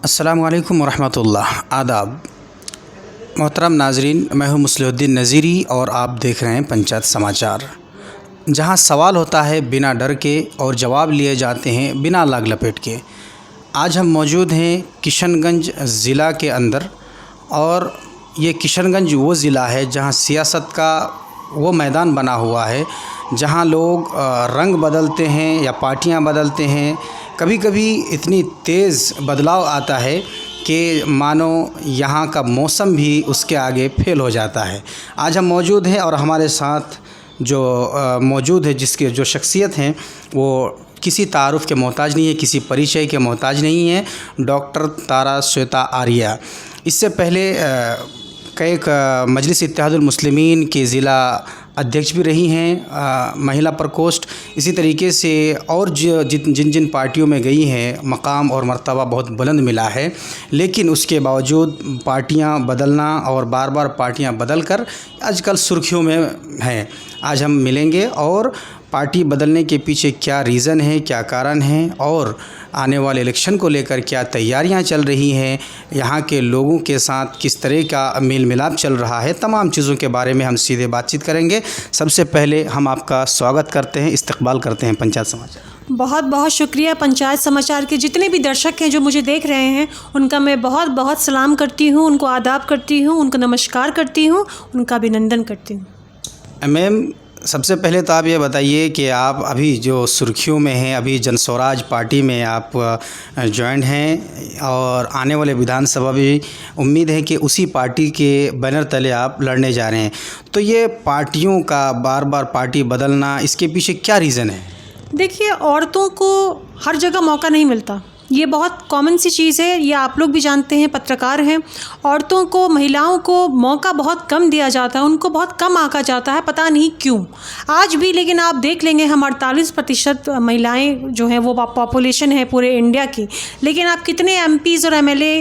अस्सलामुअलैकुम वरहमतुल्लाह। आदाब मोहतरम नाजरीन, मैं हूँ मुस्लिहुद्दीन नज़ीरी और आप देख रहे हैं पंचायत समाचार, जहां सवाल होता है बिना डर के और जवाब लिए जाते हैं बिना लाग लपेट के। आज हम मौजूद हैं किशनगंज ज़िला के अंदर, और ये किशनगंज वो ज़िला है जहां सियासत का वो मैदान बना हुआ है जहां लोग रंग बदलते हैं या पार्टियां बदलते हैं। कभी कभी इतनी तेज़ बदलाव आता है कि मानो यहाँ का मौसम भी उसके आगे फेल हो जाता है। आज हम मौजूद हैं और हमारे साथ जो मौजूद है जिसके जो शख्सियत हैं वो किसी तारुफ़ के मोहताज नहीं है, किसी परिचय के मोहताज नहीं है। डॉक्टर तारा श्वेता आर्या इससे पहले कई मजलिस इत्तेहादुल मुस्लिमीन के ज़िला अध्यक्ष भी रही हैं, महिला प्रकोष्ठ। इसी तरीके से और जिन जिन पार्टियों में गई हैं मकाम और मर्तबा बहुत बुलंद मिला है, लेकिन उसके बावजूद पार्टियां बदलना और बार बार पार्टियां बदलकर आजकल सुर्खियों में हैं। आज हम मिलेंगे और पार्टी बदलने के पीछे क्या रीज़न है, क्या कारण है, और आने वाले इलेक्शन को लेकर क्या तैयारियां चल रही हैं, यहाँ के लोगों के साथ किस तरह का मेल मिलाप चल रहा है, तमाम चीज़ों के बारे में हम सीधे बातचीत करेंगे। सबसे पहले हम आपका स्वागत करते हैं, इस्तकबाल करते हैं पंचायत समाचार। बहुत बहुत शुक्रिया। पंचायत समाचार के जितने भी दर्शक हैं जो मुझे देख रहे हैं, उनका मैं बहुत बहुत सलाम करती हूँ, उनको आदाब करती हूँ, उनको नमस्कार करती हूँ, उनका अभिनंदन करती हूँ। मैम, सबसे पहले तो आप ये बताइए कि आप अभी जो सुर्खियों में हैं, अभी जनस्वराज पार्टी में आप ज्वाइन हैं और आने वाले विधानसभा भी उम्मीद है कि उसी पार्टी के बैनर तले आप लड़ने जा रहे हैं। तो ये पार्टियों का बार बार पार्टी बदलना, इसके पीछे क्या रीज़न है? देखिए, औरतों को हर जगह मौका नहीं मिलता, ये बहुत कॉमन सी चीज़ है, ये आप लोग भी जानते हैं, पत्रकार हैं। औरतों को, महिलाओं को मौका बहुत कम दिया जाता है, उनको बहुत कम आंका जाता है, पता नहीं क्यों आज भी। लेकिन आप देख लेंगे हम 48% महिलाएं जो हैं वो पॉपुलेशन है पूरे इंडिया की, लेकिन आप कितने MPs और MLA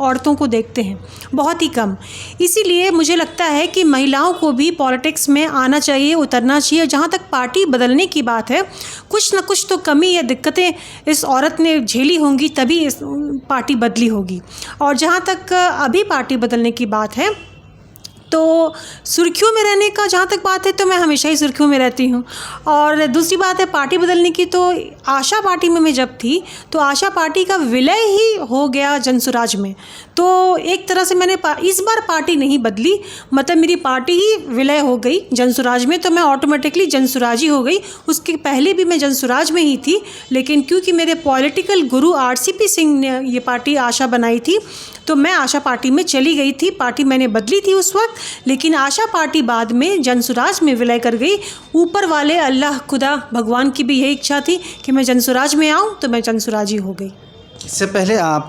औरतों को देखते हैं? बहुत ही कम। इसीलिए मुझे लगता है कि महिलाओं को भी पॉलिटिक्स में आना चाहिए, उतरना चाहिए। जहाँ तक पार्टी बदलने की बात है, कुछ न कुछ तो कमी या दिक्कतें इस औरत ने झेली होंगी, तभी इस पार्टी बदली होगी। और जहाँ तक अभी पार्टी बदलने की बात है, तो सुर्खियों में रहने का जहाँ तक बात है तो मैं हमेशा ही सुर्खियों में रहती हूँ। और दूसरी बात है पार्टी बदलने की, तो आशा पार्टी में मैं जब थी तो आशा पार्टी का विलय ही हो गया जनसुराज में। तो एक तरह से मैंने इस बार पार्टी नहीं बदली, मतलब मेरी पार्टी ही विलय हो गई जनसुराज में, तो मैं ऑटोमेटिकली जनसुराजी हो गई। उसके पहले भी मैं जनसुराज में ही थी, लेकिन क्योंकि मेरे पॉलिटिकल गुरु RCP सिंह ने ये पार्टी आशा बनाई थी, तो मैं आशा पार्टी में चली गई थी। पार्टी मैंने बदली थी उस वक्त, लेकिन आशा पार्टी बाद में जनसुराज में विलय कर गई। ऊपर वाले अल्लाह खुदा भगवान की भी यही इच्छा थी कि मैं जनसुराज में आऊँ, तो मैं जनसुराजी हो गई। इससे पहले आप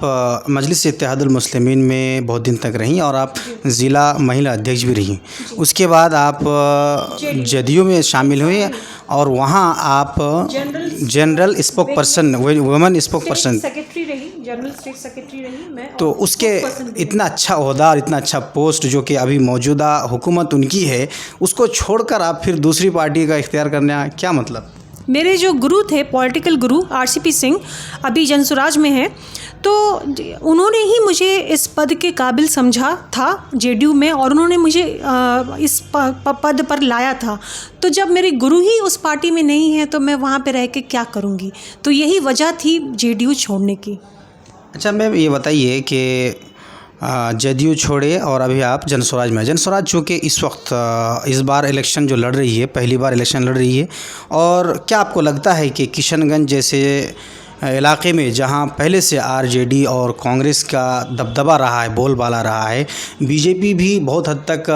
मजलिस इत्तेहादुल मुस्लिमीन में बहुत दिन तक रहीं और आप ज़िला महिला अध्यक्ष भी रहीं। उसके बाद आप जदयू में शामिल हुए और वहाँ आप general spoke person, women spoke person, secretary रही, जनरल स्टेट सेक्रेटरी रही मैं। तो उसके इतना अच्छा ओहदा और इतना अच्छा पोस्ट जो कि अभी मौजूदा हुकूमत उनकी है, उसको छोड़कर आप फिर दूसरी पार्टी का इख्तियार करने क्या मतलब? मेरे जो गुरु थे, पॉलिटिकल गुरु RCP सिंह, अभी जनसुराज में हैं, तो उन्होंने ही मुझे इस पद के काबिल समझा था JDU में, और उन्होंने मुझे इस पद पर लाया था। तो जब मेरे गुरु ही उस पार्टी में नहीं है तो मैं वहाँ पे रह के क्या करूँगी? तो यही वजह थी JDU छोड़ने की। अच्छा मैम, ये बताइए कि जदयू छोड़े और अभी आप जनस्वराज में। जनस्वराज चूँकि इस वक्त इस बार इलेक्शन जो लड़ रही है, पहली बार इलेक्शन लड़ रही है, और क्या आपको लगता है कि किशनगंज जैसे इलाके में जहां पहले से RJD और कांग्रेस का दबदबा रहा है, बोलबाला रहा है, BJP भी बहुत हद तक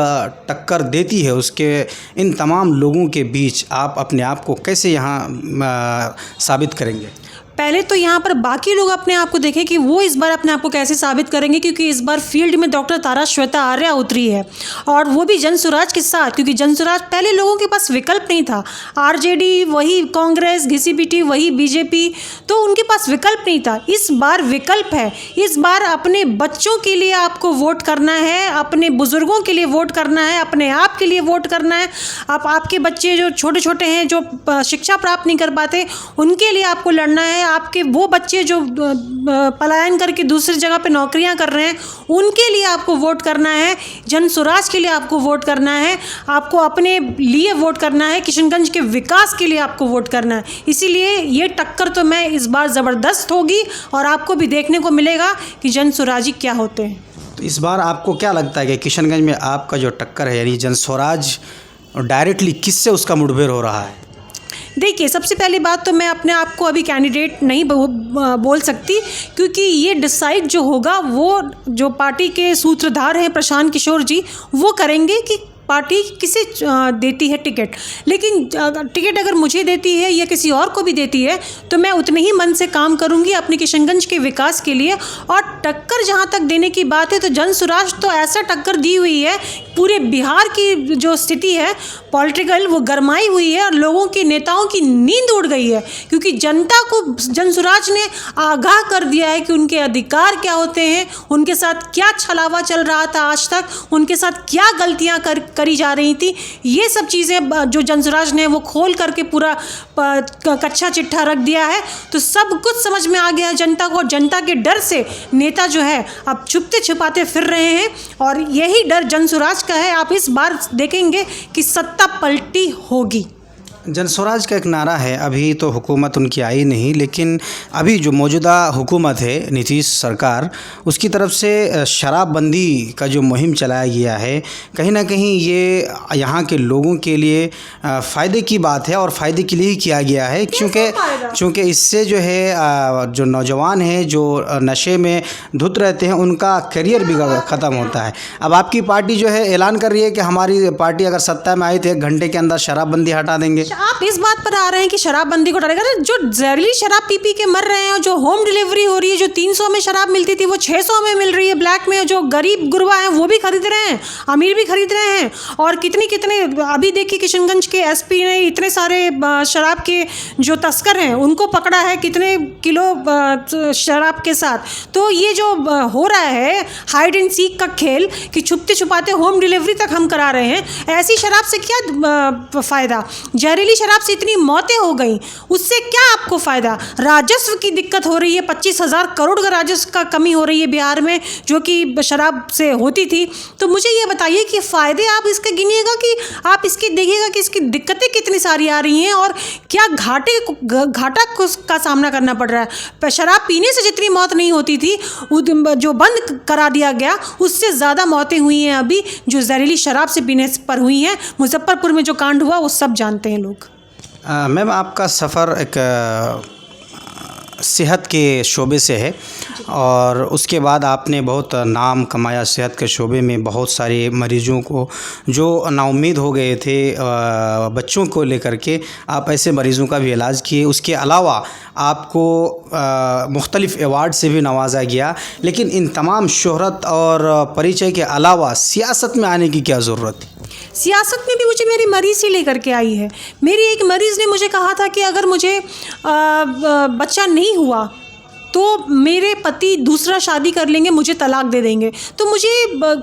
टक्कर देती है, उसके इन तमाम लोगों के बीच आप अपने आप को कैसे यहाँ साबित करेंगे? पहले तो यहाँ पर बाकी लोग अपने आप को देखें कि वो इस बार अपने आप को कैसे साबित करेंगे, क्योंकि इस बार फील्ड में डॉक्टर तारा श्वेता आर्या उतरी है, और वो भी जनसुराज के साथ। क्योंकि जनसुराज पहले लोगों के पास विकल्प नहीं था, RJD वही, कांग्रेस घिसी-पिटी वही, BJP, तो उनके पास विकल्प नहीं था। इस बार विकल्प है। इस बार अपने बच्चों के लिए आपको वोट करना है, अपने बुज़ुर्गों के लिए वोट करना है, अपने आप के लिए वोट करना है। आपके बच्चे जो छोटे छोटे हैं, जो शिक्षा प्राप्त नहीं कर पाते, उनके लिए आपको लड़ना है। आपके वो बच्चे जो पलायन करके दूसरी जगह पे नौकरियां कर रहे हैं, उनके लिए आपको वोट करना है, जन स्वराज के लिए आपको वोट करना है, आपको अपने लिए वोट करना है, किशनगंज के विकास के लिए आपको वोट करना है। इसीलिए ये टक्कर तो मैं इस बार ज़बरदस्त होगी और आपको भी देखने को मिलेगा कि जन स्वराजी क्या होते हैं। तो इस बार आपको क्या लगता है कि किशनगंज में आपका जो टक्कर है, यानी जन स्वराज डायरेक्टली किससे उसका मुठभेड़ हो रहा है? देखिए, सबसे पहली बात तो मैं अपने आप को अभी कैंडिडेट नहीं बोल सकती, क्योंकि ये डिसाइड जो होगा वो जो पार्टी के सूत्रधार हैं प्रशांत किशोर जी, वो करेंगे कि पार्टी किसे देती है टिकट। लेकिन टिकट अगर मुझे देती है या किसी और को भी देती है तो मैं उतने ही मन से काम करूंगी अपने किशनगंज के विकास के लिए। और टक्कर जहां तक देने की बात है तो जन स्वराज तो ऐसा टक्कर दी हुई है, पूरे बिहार की जो स्थिति है पॉलिटिकल वो गरमाई हुई है और लोगों के नेताओं की नींद उड़ गई है, क्योंकि जनता को जन स्वराज ने आगाह कर दिया है कि उनके अधिकार क्या होते हैं, उनके साथ क्या छलावा चल रहा था आज तक, उनके साथ क्या गलतियां करी जा रही थी। ये सब चीज़ें जो जन स्वराज ने वो खोल करके पूरा कच्चा चिट्ठा रख दिया है, तो सब कुछ समझ में आ गया जनता को। जनता के डर से नेता जो है अब छुपते छिपाते फिर रहे हैं और यही डर जन स्वराज का है। आप इस बार देखेंगे कि सत्ता पलटी होगी। जन स्वराज का एक नारा है, अभी तो हुकूमत उनकी आई नहीं, लेकिन अभी जो मौजूदा हुकूमत है नीतीश सरकार, उसकी तरफ से शराबबंदी का जो मुहिम चलाया गया है, कहीं ना कहीं ये यहाँ के लोगों के लिए फ़ायदे की बात है और फ़ायदे के लिए ही किया गया है, क्योंकि इससे जो है जो नौजवान हैं जो नशे में धुत रहते हैं उनका करियर भी ख़त्म होता है। अब आपकी पार्टी जो है ऐलान कर रही है कि हमारी पार्टी अगर सत्ता में आई तो 1 घंटे के अंदर शराबबंदी हटा देंगे। आप इस बात पर आ रहे हैं कि शराबबंदी को डरेगा, जो जहरीली शराब पी के मर रहे हैं, जो होम डिलीवरी हो रही है, जो 300 में शराब मिलती थी वो 600 में मिल रही है ब्लैक में, जो गरीब गुरबा हैं वो भी खरीद रहे हैं, अमीर भी खरीद रहे हैं। और कितने अभी देखिए किशनगंज के एसपी ने इतने सारे शराब के जो तस्कर हैं उनको पकड़ा है, कितने किलो शराब के साथ। तो ये जो हो रहा है हाइड एंड सीक का खेल कि छुपते छुपाते होम डिलीवरी तक हम करा रहे हैं, ऐसी शराब से क्या फ़ायदा? जहरीली शराब से इतनी मौतें हो गई, उससे क्या आपको फ़ायदा? राजस्व की दिक्कत हो रही है, 25,000 करोड़ का राजस्व का कमी हो रही है बिहार में, जो कि घराब से होती थी। तो मुझे ये बताइए कि फ़ायदे आप इसके गिनिएगा कि आप इसकी देखिएगा कि इसकी दिक्कतें कितनी सारी आ रही हैं और क्या घाटा का सामना करना पड़ रहा है। शराब पीने से जितनी मौत नहीं होती थी जो बंद करा दिया गया, उससे ज़्यादा मौतें हुई हैं अभी जो जहरीली शराब से पीने पर हुई हैं। मुजफ्फरपुर में जो कांड हुआ वो सब जानते हैं लोग। मैम, आपका सफ़र एक सेहत के शोबे से है और उसके बाद आपने बहुत नाम कमाया सेहत के शोबे में। बहुत सारे मरीज़ों को जो नाउम्मीद हो गए थे बच्चों को लेकर के, आप ऐसे मरीज़ों का भी इलाज किए। उसके अलावा आपको मुख्तलिफ़ अवार्ड से भी नवाजा गया। लेकिन इन तमाम शोहरत और परिचय के अलावा सियासत में आने की क्या ज़रूरत थी? सियासत में भी मुझे मेरी मरीज़ ही लेकर के आई है। मेरी एक मरीज़ ने मुझे कहा था कि अगर मुझे बच्चा नहीं हुआ तो मेरे पति दूसरा शादी कर लेंगे, मुझे तलाक दे देंगे। तो मुझे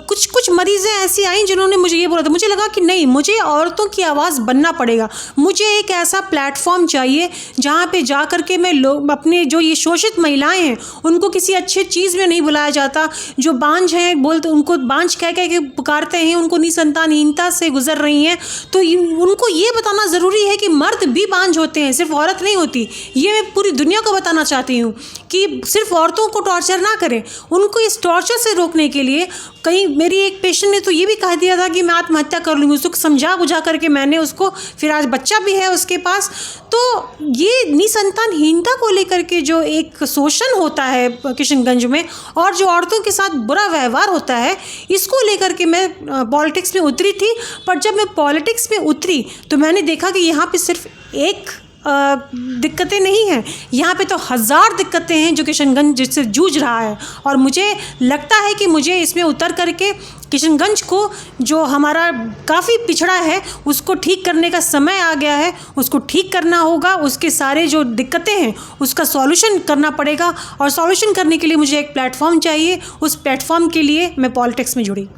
कुछ मरीज़ें ऐसी आईं जिन्होंने मुझे ये बोला था। मुझे लगा कि नहीं, मुझे औरतों की आवाज़ बनना पड़ेगा। मुझे एक ऐसा प्लेटफॉर्म चाहिए जहाँ पे जा कर के मैं लोग अपने जो ये शोषित महिलाएं हैं उनको किसी अच्छी चीज़ में नहीं बुलाया जाता। जो बांझ हैं बोलते उनको बांझ कह के पुकारते हैं, उनको निसंतानहीनता से गुजर रही हैं, तो उनको ये बताना ज़रूरी है कि मर्द भी बांझ होते हैं, सिर्फ औरत नहीं होती। ये मैं पूरी दुनिया को बताना चाहती हूँ कि सिर्फ औरतों को टॉर्चर ना करें। उनको इस टॉर्चर से रोकने के लिए कहीं मेरी एक पेशेंट ने तो ये भी कह दिया था कि मैं आत्महत्या कर लूँगी। उसको समझा बुझा करके मैंने उसको, फिर आज बच्चा भी है उसके पास। तो ये निसंतानहीनता को लेकर के जो एक शोषण होता है किशनगंज में और जो औरतों के साथ बुरा व्यवहार होता है, इसको लेकर के मैं पॉलिटिक्स में उतरी थी। पर जब मैं पॉलिटिक्स में उतरी तो मैंने देखा कि यहाँ पे सिर्फ एक दिक्कतें नहीं हैं, यहाँ पे तो 1000 दिक्कतें हैं जो किशनगंज जिससे जूझ रहा है। और मुझे लगता है कि मुझे इसमें उतर करके किशनगंज को जो हमारा काफ़ी पिछड़ा है उसको ठीक करने का समय आ गया है। उसको ठीक करना होगा, उसके सारे जो दिक्कतें हैं उसका सॉल्यूशन करना पड़ेगा और सॉल्यूशन करने के लिए मुझे एक प्लेटफॉर्म चाहिए। उस प्लेटफॉर्म के लिए मैं पॉलिटिक्स में जुड़ी।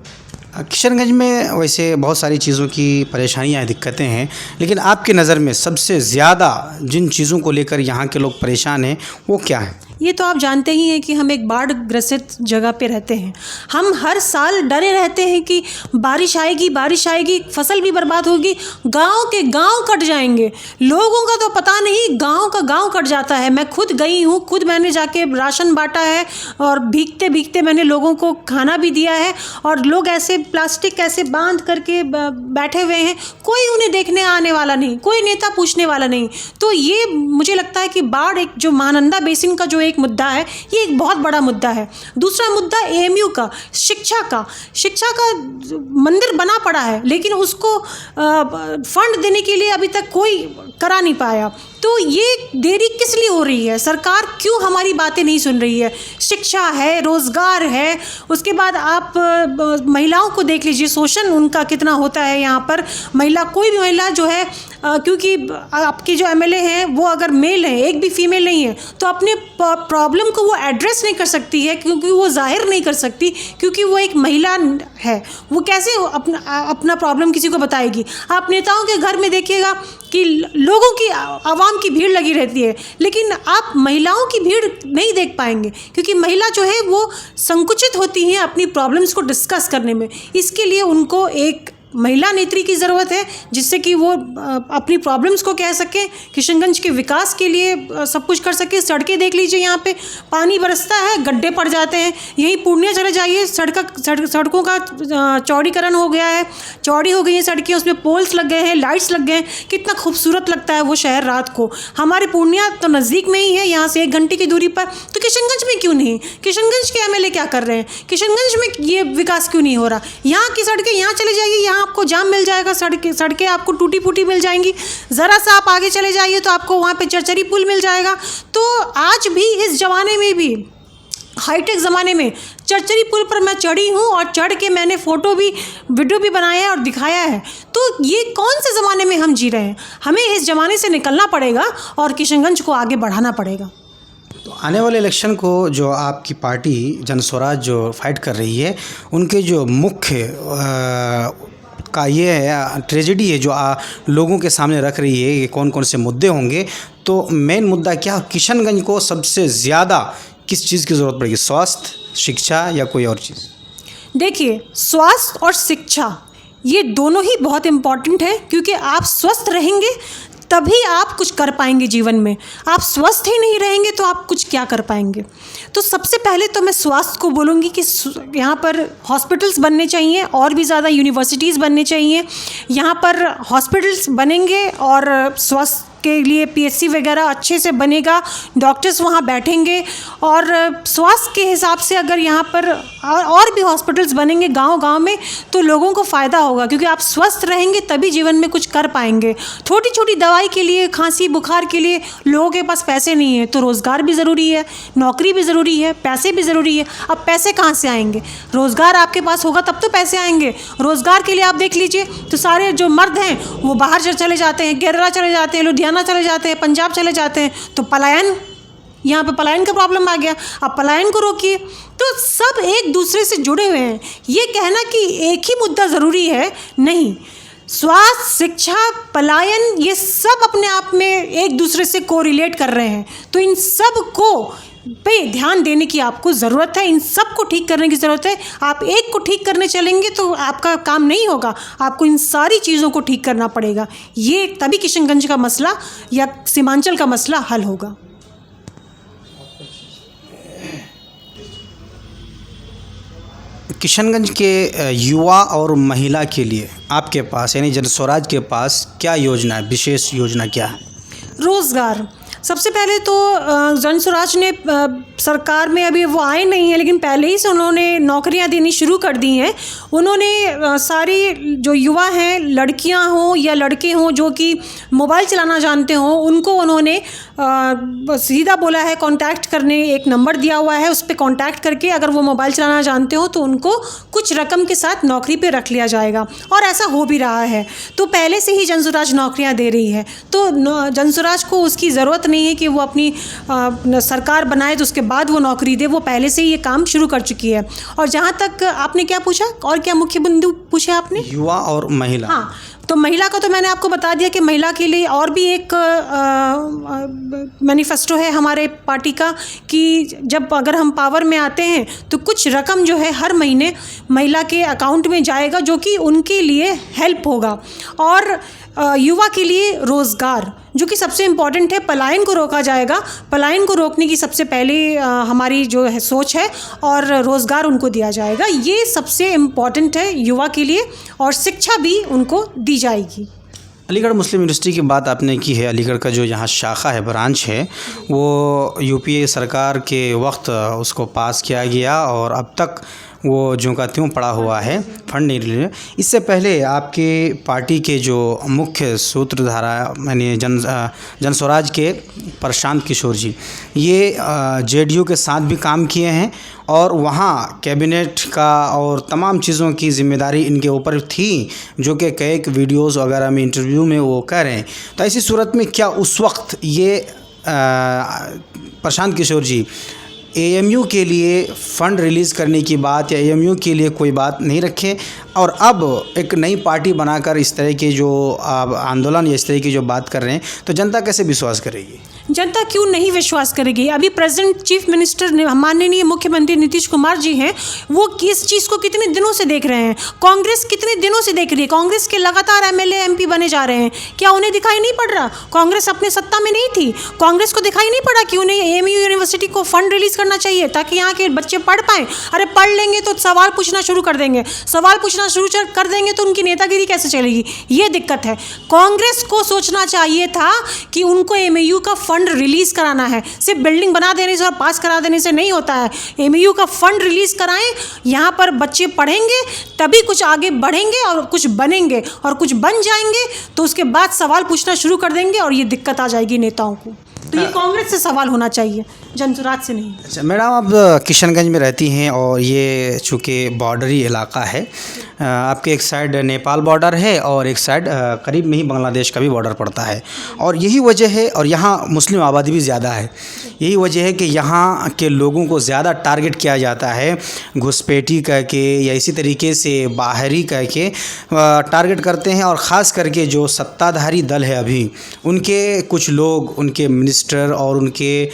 किशनगंज में वैसे बहुत सारी चीज़ों की परेशानियाँ दिक्कतें हैं, लेकिन आपकी नज़र में सबसे ज़्यादा जिन चीज़ों को लेकर यहाँ के लोग परेशान हैं वो क्या है? ये तो आप जानते ही हैं कि हम एक बाढ़ ग्रसित जगह पे रहते हैं। हम हर साल डरे रहते हैं कि बारिश आएगी, फसल भी बर्बाद होगी, गांव के गांव कट जाएंगे। लोगों का तो पता नहीं, गांव का गांव कट जाता है। मैं खुद गई हूँ, खुद मैंने जाके राशन बांटा है और भीगते भीगते मैंने लोगों को खाना भी दिया है, और लोग ऐसे प्लास्टिक ऐसे बांध करके बैठे हुए हैं, कोई उन्हें देखने आने वाला नहीं, कोई नेता पूछने वाला नहीं। तो ये मुझे लगता है कि बाढ़ एक जो महानंदा बेसिन का जो एक मुद्दा है, ये एक बहुत बड़ा मुद्दा है। दूसरा मुद्दा एएमयू का, शिक्षा का मंदिर बना पड़ा है, लेकिन उसको फंड देने के लिए अभी तक कोई करा नहीं पाया। तो ये देरी किस लिए हो रही है? सरकार क्यों हमारी बातें नहीं सुन रही है? शिक्षा है, रोज़गार है, उसके बाद आप महिलाओं को देख लीजिए, शोषण उनका कितना होता है यहाँ पर। कोई भी महिला जो है, क्योंकि आपके जो एमएलए हैं वो अगर मेल हैं, एक भी फीमेल नहीं है, तो अपने प्रॉब्लम को वो एड्रेस नहीं कर सकती है, क्योंकि वो जाहिर नहीं कर सकती, क्योंकि वो एक महिला है। वो कैसे अपना प्रॉब्लम किसी को बताएगी? आप नेताओं के घर में देखिएगा कि लोगों की, आवाम की भीड़ लगी रहती है, लेकिन आप महिलाओं की भीड़ नहीं देख पाएंगे, क्योंकि महिला जो है वो संकुचित होती हैं अपनी प्रॉब्लम्स को डिस्कस करने में। इसके लिए उनको एक महिला नेत्री की ज़रूरत है, जिससे कि वो अपनी प्रॉब्लम्स को कह सकें, किशनगंज के विकास के लिए सब कुछ कर सके। सड़कें देख लीजिए, यहाँ पे पानी बरसता है, गड्ढे पड़ जाते हैं। यहीं पूर्णिया चले जाइए, सड़कों का चौड़ीकरण हो गया है, चौड़ी हो गई हैं सड़कें, उसमें पोल्स लग गए हैं, लाइट्स लग गए हैं, कितना खूबसूरत लगता है वो शहर रात को। हमारे पूर्णिया तो नज़दीक में ही है, यहाँ से 1 घंटे की दूरी पर, तो किशनगंज में क्यों नहीं? किशनगंज के एमएलए क्या कर रहे हैं? किशनगंज में ये विकास क्यों नहीं हो रहा? यहाँ की सड़कें, यहाँ चले जाइए, यहाँ आपको जाम मिल जाएगा, सड़कें आपको टूटी फूटी मिल जाएंगी। ज़रा सा आप आगे चले जाइए तो आपको वहाँ पे चरचरी पुल मिल जाएगा। तो आज भी इस ज़माने में भी, हाईटेक ज़माने में, चरचरी पुल पर मैं चढ़ी हूँ और चढ़ के मैंने फ़ोटो भी, वीडियो भी बनाया है और दिखाया है। तो ये कौन से ज़माने में हम जी रहे हैं? हमें इस ज़माने से निकलना पड़ेगा और किशनगंज को आगे बढ़ाना पड़ेगा। तो आने वाले इलेक्शन को जो आपकी पार्टी जन स्वराज जो फाइट कर रही है, उनके जो मुख्य का ये है, ट्रेजेडी है जो लोगों के सामने रख रही है, ये कौन कौन से मुद्दे होंगे? तो मेन मुद्दा क्या, किशनगंज को सबसे ज़्यादा किस चीज़ की ज़रूरत पड़ेगी? स्वास्थ्य, शिक्षा या कोई और चीज़? देखिए, स्वास्थ्य और शिक्षा ये दोनों ही बहुत इम्पॉर्टेंट है, क्योंकि आप स्वस्थ रहेंगे तभी आप कुछ कर पाएंगे जीवन में। आप स्वस्थ ही नहीं रहेंगे तो आप कुछ क्या कर पाएंगे? तो सबसे पहले तो मैं स्वास्थ्य को बोलूँगी कि यहाँ पर हॉस्पिटल्स बनने चाहिए, और भी ज़्यादा यूनिवर्सिटीज़ बनने चाहिए। यहाँ पर हॉस्पिटल्स बनेंगे और स्वास्थ्य के लिए पीएचसी वगैरह अच्छे से बनेगा, डॉक्टर्स वहाँ बैठेंगे, और स्वास्थ्य के हिसाब से अगर यहाँ पर और भी हॉस्पिटल्स बनेंगे गांव-गांव में, तो लोगों को फ़ायदा होगा, क्योंकि आप स्वस्थ रहेंगे तभी जीवन में कुछ कर पाएंगे। छोटी छोटी दवाई के लिए, खांसी बुखार के लिए लोगों के पास पैसे नहीं है, तो रोज़गार भी ज़रूरी है, नौकरी भी ज़रूरी है, पैसे भी ज़रूरी है। अब पैसे कहाँ से आएंगे? रोज़गार आपके पास होगा तब तो पैसे आएंगे। रोज़गार के लिए आप देख लीजिए तो सारे जो मर्द हैं वो बाहर चले जाते हैं, केरला चले जाते हैं, लुधियाना चले जाते हैं, पंजाब चले जाते हैं, तो पलायन, यहाँ पे पलायन का प्रॉब्लम आ गया। अब पलायन को रोकिए। तो सब एक दूसरे से जुड़े हुए हैं। ये कहना कि एक ही मुद्दा ज़रूरी है, नहीं। स्वास्थ्य, शिक्षा, पलायन, ये सब अपने आप में एक दूसरे से कोरिलेट कर रहे हैं। तो इन सब को पे ध्यान देने की आपको ज़रूरत है, इन सब को ठीक करने की ज़रूरत है। आप एक को ठीक करने चलेंगे तो आपका काम नहीं होगा, आपको इन सारी चीज़ों को ठीक करना पड़ेगा। ये तभी किशनगंज का मसला या सीमांचल का मसला हल होगा। किशनगंज के युवा और महिला के लिए आपके पास यानी जन स्वराज के पास क्या योजना है, विशेष योजना क्या है? रोज़गार। सबसे पहले तो जन स्वराज ने सरकार में अभी वो आए नहीं हैं, लेकिन पहले ही से उन्होंने नौकरियां देनी शुरू कर दी हैं। उन्होंने सारी जो युवा हैं, लड़कियां हों या लड़के हों जो कि मोबाइल चलाना जानते हों, उनको उन्होंने सीधा बोला है कांटेक्ट करने, एक नंबर दिया हुआ है, उस पर कांटेक्ट करके अगर वो मोबाइल चलाना जानते हो तो उनको कुछ रकम के साथ नौकरी पे रख लिया जाएगा, और ऐसा हो भी रहा है। तो पहले से ही जन स्वराज नौकरियाँ दे रही है, तो जन स्वराज को उसकी ज़रूरत नहीं है कि वो अपनी सरकार बनाए तो उसके बाद वो नौकरी दे, वो पहले से ही ये काम शुरू कर चुकी है। और जहाँ तक आपने क्या पूछा, और क्या मुख्य बिंदु पूछे आपने? युवा और महिला। हाँ, तो महिला का तो मैंने आपको बता दिया कि महिला के लिए और भी एक मैनिफेस्टो है हमारे पार्टी का कि जब अगर हम पावर में आते हैं तो कुछ रकम जो है हर महीने महिला के अकाउंट में जाएगा, जो कि उनके लिए हेल्प होगा। और युवा के लिए रोज़गार, जो कि सबसे इम्पॉर्टेंट है, पलायन को रोका जाएगा। पलायन को रोकने की सबसे पहले हमारी जो है सोच है, और रोज़गार उनको दिया जाएगा। ये सबसे इम्पॉर्टेंट है युवा के लिए, और शिक्षा भी उनको दी जाएगी। अलीगढ़ मुस्लिम यूनिवर्सिटी की बात आपने की है। अलीगढ़ का जो यहाँ शाखा है, ब्रांच है, वो यूपीए सरकार के वक्त उसको पास किया गया और अब तक वो ज्यों का त्यों पड़ा हुआ है, फंड नहीं रिलीज। इससे पहले आपके पार्टी के जो मुख्य सूत्रधारा यानी जन स्वराज के प्रशांत किशोर जी, ये जेडीयू के साथ भी काम किए हैं और वहाँ कैबिनेट का और तमाम चीज़ों की जिम्मेदारी इनके ऊपर थी, जो कि कई वीडियोज़ वगैरह में, इंटरव्यू में वो कह रहे हैं। तो ऐसी सूरत में क्या उस वक्त ये प्रशांत किशोर जी एएमयू के लिए फ़ंड रिलीज़ करने की बात या एएमयू के लिए कोई बात नहीं रखे, और अब एक नई पार्टी बनाकर इस तरह के जो आंदोलन या इस तरह की जो बात कर रहे हैं, तो जनता कैसे विश्वास करेगी? जनता क्यों नहीं विश्वास करेगी? अभी प्रेजेंट चीफ मिनिस्टर माननीय मुख्यमंत्री नीतीश कुमार जी हैं, वो इस चीज़ को कितने दिनों से देख रहे हैं। कांग्रेस कितने दिनों से देख रही है। कांग्रेस के लगातार एमएलए एमपी बने जा रहे हैं। क्या उन्हें दिखाई नहीं पड़ रहा? कांग्रेस अपने सत्ता में नहीं थी, कांग्रेस को दिखाई नहीं पड़ा कि उन्हें एएमयू यूनिवर्सिटी को फंड रिलीज़ करना चाहिए ताकि यहाँ के बच्चे पढ़ पाएँ। अरे पढ़ लेंगे तो सवाल पूछना शुरू कर देंगे, सवाल पूछना शुरू कर देंगे तो उनकी नेतागिरी कैसे चलेगी? ये दिक्कत है। कांग्रेस को सोचना चाहिए था कि उनको एमएयू का फंड रिलीज़ कराना है। सिर्फ बिल्डिंग बना देने से और पास करा देने से नहीं होता है। एमएयू का फंड रिलीज़ कराएं, यहाँ पर बच्चे पढ़ेंगे तभी कुछ आगे बढ़ेंगे और कुछ बनेंगे, और कुछ बन जाएंगे तो उसके बाद सवाल पूछना शुरू कर देंगे और ये दिक्कत आ जाएगी नेताओं को। तो ये कांग्रेस से सवाल होना चाहिए, जनसुराज से नहीं। अच्छा मैडम, आप किशनगंज में रहती हैं और ये चूँकि बॉर्डरी इलाका है, आपके एक साइड नेपाल बॉर्डर है और एक साइड करीब में ही बांग्लादेश का भी बॉर्डर पड़ता है, और यही वजह है, और यहाँ मुस्लिम आबादी भी ज़्यादा है, यही वजह है कि यहाँ के लोगों को ज़्यादा टारगेट किया जाता है, घुसपैठी कह के या इसी तरीके से बाहरी कह के टारगेट करते हैं। और ख़ास करके जो सत्ताधारी दल है अभी, उनके कुछ लोग, उनके मिनिस्टर और उनके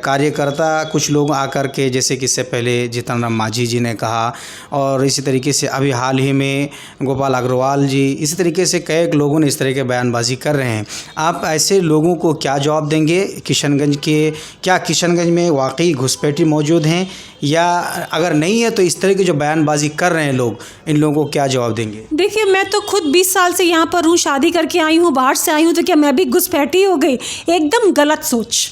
कार्यकर्ता, कुछ लोग आकर के, जैसे कि इससे पहले जीतन राम मांझी जी ने कहा, और इसी तरीके से अभी हाल ही में गोपाल अग्रवाल जी, इसी तरीके से कई लोगों ने इस तरह के बयानबाजी कर रहे हैं। आप ऐसे लोगों को क्या जवाब देंगे? किशनगंज के, क्या किशनगंज में वाकई घुसपैठी मौजूद हैं, या अगर नहीं है तो इस तरह की जो बयानबाजी कर रहे हैं लोग, इन लोगों को क्या जवाब देंगे? देखिए, मैं तो खुद 20 साल से यहाँ पर हूँ, शादी करके आई हूँ, बाहर से आई हूँ, तो क्या मैं भी घुसपैठी हो गई? एकदम गलत सोच,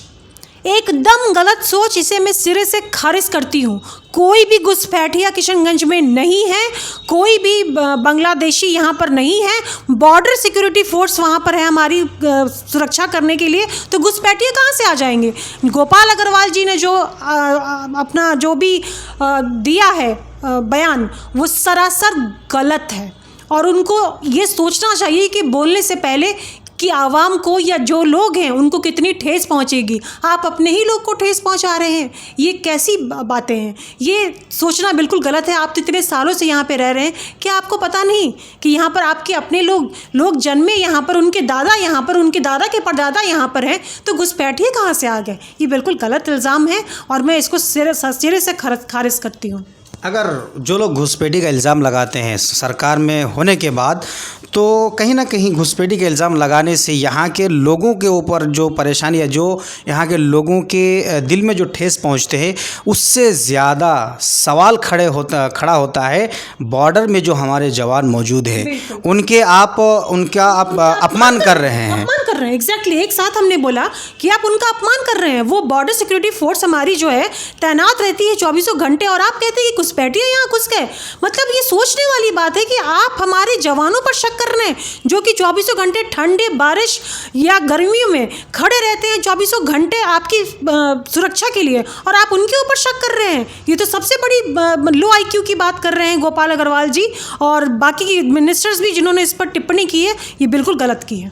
एकदम गलत सोच। इसे मैं सिरे से खारिज करती हूँ। कोई भी घुसपैठिया किशनगंज में नहीं है, कोई भी बांग्लादेशी यहाँ पर नहीं है। बॉर्डर सिक्योरिटी फोर्स वहाँ पर है हमारी सुरक्षा करने के लिए, तो घुसपैठिया कहाँ से आ जाएंगे? गोपाल अग्रवाल जी ने जो अपना जो भी दिया है बयान, वो सरासर गलत है, और उनको ये सोचना चाहिए कि बोलने से पहले कि आवाम को या जो लोग हैं उनको कितनी ठेस पहुंचेगी। आप अपने ही लोग को ठेस पहुंचा रहे हैं, ये कैसी बातें हैं? ये सोचना बिल्कुल गलत है। आप तो इतने सालों से यहाँ पे रह रहे हैं, क्या आपको पता नहीं कि यहाँ पर आपके अपने लोग जन्मे यहाँ पर, उनके दादा यहाँ पर, उनके दादा के परदादा यहाँ पर हैं, तो घुसपैठिए कहाँ से आ गए? ये बिल्कुल गलत इल्ज़ाम है और मैं इसको सिरे से खारिज करती हूँ। अगर जो लोग घुसपैठी का इल्ज़ाम लगाते हैं सरकार में होने के बाद, तो कहीं ना कहीं घुसपैठी का इल्ज़ाम लगाने से यहाँ के लोगों के ऊपर जो परेशानी है, जो यहाँ के लोगों के दिल में जो ठेस पहुँचते हैं, उससे ज़्यादा सवाल खड़ा होता है बॉर्डर में जो हमारे जवान मौजूद हैं, उनका आप अपमान कर रहे हैं। अपमान कर रहे हैं, एग्जैक्टली। एक साथ हमने बोला कि आप उनका अपमान कर रहे हैं। वो बॉर्डर सिक्योरिटी फोर्स हमारी जो है तैनात रहती है 24 घंटे, और आप कहते हैं कि घुसपैठिए यहाँ घुस गए। मतलब ये सोचने वाली बात है कि आप हमारे जवानों पर शक कर रहे हैं, जो कि 24 घंटे ठंडे, बारिश या गर्मियों में खड़े रहते हैं 24 घंटे आपकी सुरक्षा के लिए, और आप उनके ऊपर शक कर रहे हैं। ये तो सबसे बड़ी लो IQ की बात कर रहे हैं गोपाल अग्रवाल जी, और बाकी मिनिस्टर्स भी जिन्होंने इस पर टिप्पणी की है, ये बिल्कुल गलत की है।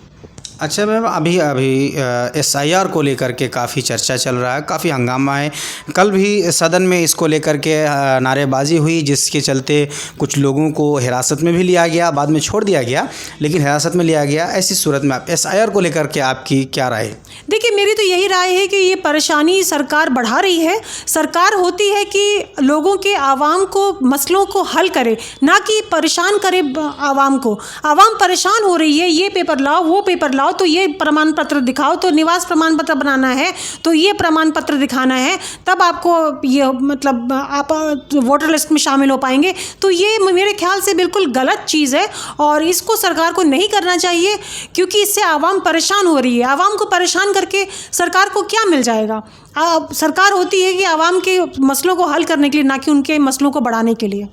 अच्छा मैम, अभी अभी SIR को लेकर के काफ़ी चर्चा चल रहा है, काफ़ी हंगामा है। कल भी सदन में इसको लेकर के नारेबाजी हुई, जिसके चलते कुछ लोगों को हिरासत में भी लिया गया, बाद में छोड़ दिया गया, लेकिन हिरासत में लिया गया। ऐसी सूरत में आप SIR को लेकर के आपकी क्या राय है? देखिए, मेरी तो यही राय है कि ये परेशानी सरकार बढ़ा रही है। सरकार होती है कि लोगों के, आवाम को, मसलों को हल करे, ना कि परेशान करे आवाम को। आवाम परेशान हो रही है, ये पेपर लाओ, वो पेपर लाओ, तो ये प्रमाण पत्र दिखाओ, तो निवास प्रमाण पत्र बनाना है तो ये प्रमाण पत्र दिखाना है, तब आपको ये मतलब आप वोटर लिस्ट में शामिल हो पाएंगे। तो ये मेरे ख्याल से बिल्कुल गलत चीज़ है और इसको सरकार को नहीं करना चाहिए, क्योंकि इससे आवाम परेशान हो रही है। आवाम को परेशान करके सरकार को क्या मिल जाएगा? सरकार होती है कि आवाम के मसलों को हल करने के लिए, ना कि उनके मसलों को बढ़ाने के लिए।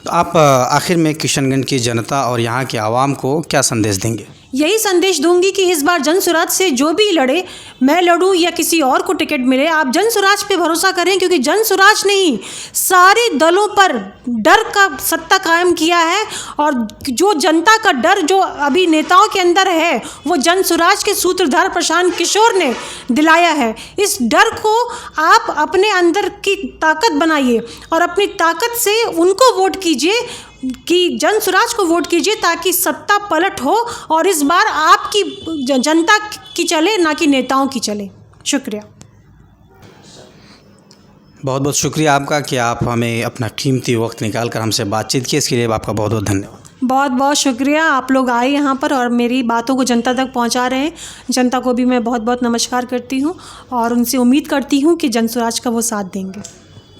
तो आप आखिर में किशनगंज की जनता और यहाँ के आवाम को क्या संदेश देंगे? यही संदेश दूंगी कि इस बार जनसुराज से जो भी लड़े, मैं लड़ूं या किसी और को टिकट मिले, आप जनसुराज पे भरोसा करें, क्योंकि जनसुराज ने ही सारे दलों पर डर का सत्ता कायम किया है। और जो जनता का डर जो अभी नेताओं के अंदर है, वो जनसुराज के सूत्रधार प्रशांत किशोर ने दिलाया है। इस डर को आप अपने अंदर की ताकत बनाइए और अपनी ताकत से उनको वोट कीजिए, कि जनसुराज को वोट कीजिए, ताकि सत्ता पलट हो और इस बार आपकी जनता की चले, ना कि नेताओं की चले। शुक्रिया। बहुत बहुत शुक्रिया आपका कि आप हमें अपना कीमती वक्त निकाल कर हमसे बातचीत की। इसके लिए आपका बहुत बहुत धन्यवाद। बहुत बहुत शुक्रिया, आप लोग आए यहाँ पर और मेरी बातों को जनता तक पहुँचा रहे हैं। जनता को भी मैं बहुत बहुत नमस्कार करती हूँ और उनसे उम्मीद करती हूँ कि जनसुराज का वो साथ देंगे।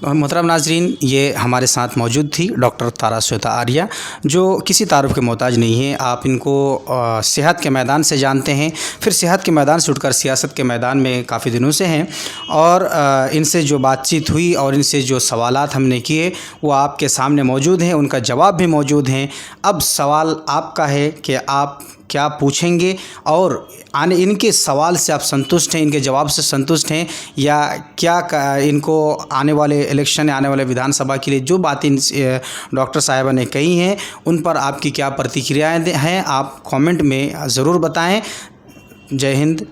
मोहतरम नाजरीन, ये हमारे साथ मौजूद थी डॉक्टर तारा श्वेता आर्या, जो किसी तारुफ के मोहताज नहीं है। आप इनको सेहत के मैदान से जानते हैं, फिर सेहत के मैदान से उठकर सियासत के मैदान में काफ़ी दिनों से हैं और इनसे जो बातचीत हुई और इनसे जो सवालात हमने किए वो आपके सामने मौजूद हैं, उनका जवाब भी मौजूद हैं। अब सवाल आपका है कि आप क्या पूछेंगे और इनके सवाल से आप संतुष्ट हैं, इनके जवाब से संतुष्ट हैं, या क्या इनको आने वाले इलेक्शन, आने वाले विधानसभा के लिए जो बातें डॉक्टर साहिबा ने कही हैं उन पर आपकी क्या प्रतिक्रियाएं हैं, आप कमेंट में ज़रूर बताएं। जय हिंद।